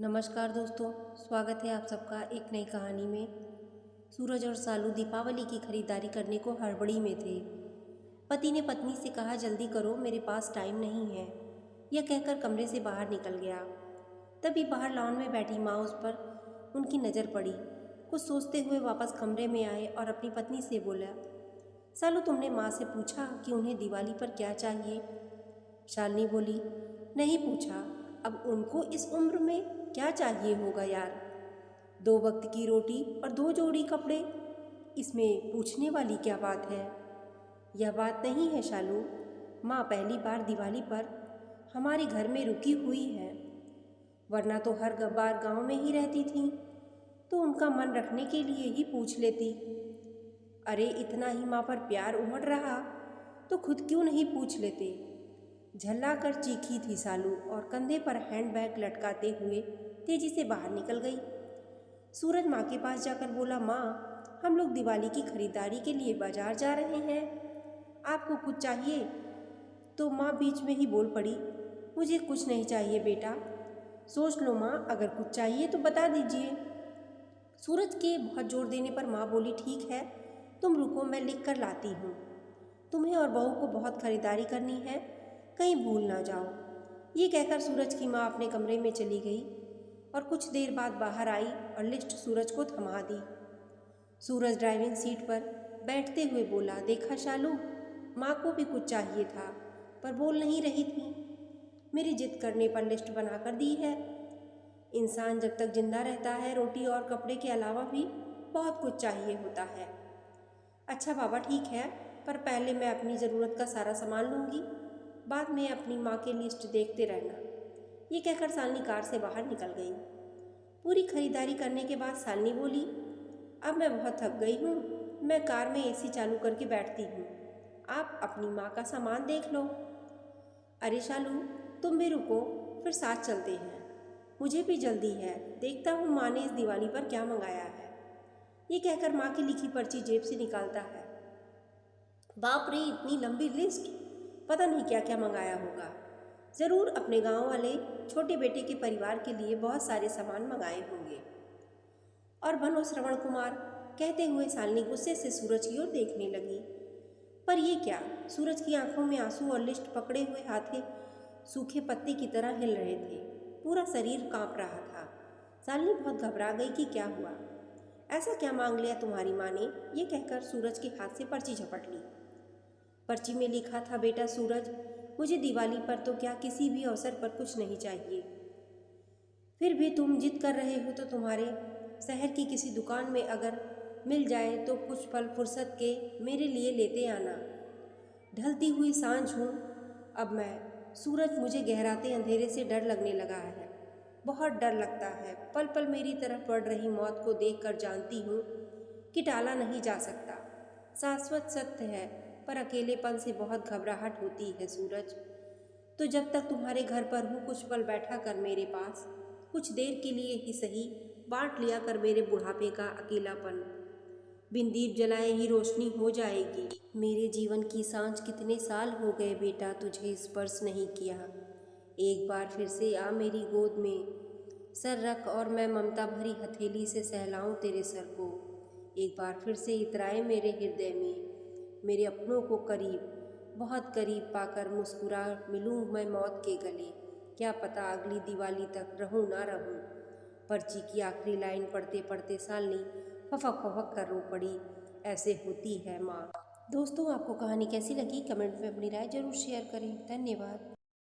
नमस्कार दोस्तों, स्वागत है आप सबका एक नई कहानी में। सूरज और सालू दीपावली की खरीदारी करने को हड़बड़ी में थे। पति ने पत्नी से कहा, जल्दी करो, मेरे पास टाइम नहीं है। यह कहकर कमरे से बाहर निकल गया। तभी बाहर लॉन में बैठी माँ उस पर उनकी नज़र पड़ी। कुछ सोचते हुए वापस कमरे में आए और अपनी पत्नी से बोला, सालू, तुमने माँ से पूछा कि उन्हें दिवाली पर क्या चाहिए? शालिनी बोली, नहीं पूछा। अब उनको इस उम्र में क्या चाहिए होगा यार? 2 वक्त की रोटी और 2 जोड़ी कपड़े, इसमें पूछने वाली क्या बात है? यह बात नहीं है शालू, माँ पहली बार दिवाली पर हमारे घर में रुकी हुई है, वरना तो हर बार गांव में ही रहती थी, तो उनका मन रखने के लिए ही पूछ लेती। अरे इतना ही माँ पर प्यार उमड़ रहा तो खुद क्यों नहीं पूछ लेते? झल्ला कर चीखी थी सालू और कंधे पर हैंडबैग लटकाते हुए तेजी से बाहर निकल गई। सूरज माँ के पास जाकर बोला, माँ, हम लोग दिवाली की खरीदारी के लिए बाजार जा रहे हैं, आपको कुछ चाहिए? तो माँ बीच में ही बोल पड़ी, मुझे कुछ नहीं चाहिए बेटा। सोच लो माँ, अगर कुछ चाहिए तो बता दीजिए। सूरज के बहुत जोर देने पर माँ बोली, ठीक है, तुम रुको, मैं लिख कर लाती हूँ। तुम्हें और बहू को बहुत खरीदारी करनी है, कहीं भूल ना जाओ। ये कहकर सूरज की माँ अपने कमरे में चली गई और कुछ देर बाद बाहर आई और लिस्ट सूरज को थमा दी। सूरज ड्राइविंग सीट पर बैठते हुए बोला, देखा शालू, माँ को भी कुछ चाहिए था पर बोल नहीं रही थी। मेरी जिद करने पर लिस्ट बना कर दी है। इंसान जब तक जिंदा रहता है रोटी और कपड़े के अलावा भी बहुत कुछ चाहिए होता है। अच्छा बाबा, ठीक है, पर पहले मैं अपनी ज़रूरत का सारा सामान लूँगी, बाद में अपनी माँ की लिस्ट देखते रहना। ये कहकर शालिनी कार से बाहर निकल गई। पूरी खरीदारी करने के बाद शालिनी बोली, अब मैं बहुत थक गई हूँ, मैं कार में एसी चालू करके बैठती हूँ, आप अपनी माँ का सामान देख लो। अरे शालू, तुम भी रुको, फिर साथ चलते हैं, मुझे भी जल्दी है, देखता हूँ माँ ने इस दिवाली पर क्या मंगाया है। ये कहकर माँ की लिखी पर्ची जेब से निकालता है। बाप रे, इतनी लंबी लिस्ट, पता नहीं क्या क्या मंगाया होगा। ज़रूर अपने गांव वाले छोटे बेटे के परिवार के लिए बहुत सारे सामान मंगाए होंगे। और बनो श्रवण कुमार, कहते हुए शालिनी गुस्से से सूरज की ओर देखने लगी। पर ये क्या? सूरज की आंखों में आंसू और लिस्ट पकड़े हुए हाथे सूखे पत्ते की तरह हिल रहे थे। पूरा शरीर कांप रहा था। शालिनी बहुत घबरा गई कि क्या हुआ, ऐसा क्या मांग लिया तुम्हारी माँ ने? ये कहकर सूरज के हाथ से पर्ची झपट ली। पर्ची में लिखा था, बेटा सूरज, मुझे दिवाली पर तो क्या किसी भी अवसर पर कुछ नहीं चाहिए, फिर भी तुम जिद कर रहे हो तो तुम्हारे शहर की किसी दुकान में अगर मिल जाए तो कुछ पल फुर्सत के मेरे लिए लेते आना। ढलती हुई सांझ हूँ अब मैं सूरज, मुझे गहराते अंधेरे से डर लगने लगा है, बहुत डर लगता है। पल पल मेरी तरफ बढ़ रही मौत को देखकर जानती हूँ कि टाला नहीं जा सकता। शाश्वत सत्य है, पर अकेलेपन से बहुत घबराहट होती है सूरज। तो जब तक तुम्हारे घर पर हूँ, कुछ पल बैठा कर मेरे पास, कुछ देर के लिए ही सही बांट लिया कर मेरे बुढ़ापे का अकेलापन। बिन दीप जलाए ही रोशनी हो जाएगी। मेरे जीवन की सांझ, कितने साल हो गए बेटा तुझे स्पर्श नहीं किया। एक बार फिर से आ मेरी गोद में सर रख और मैं ममता भरी हथेली से सहलाऊं तेरे सर को। एक बार फिर से इतराए मेरे हृदय में, मेरे अपनों को करीब, बहुत करीब पाकर मुस्कुरा मिलूं मैं मौत के गले। क्या पता अगली दिवाली तक रहूं ना रहूं। पर्ची की आखिरी लाइन पढ़ते पढ़ते शालिनी फफक फफक कर रो पड़ी। ऐसे होती है माँ। दोस्तों, आपको कहानी कैसी लगी? कमेंट में अपनी राय जरूर शेयर करें। धन्यवाद।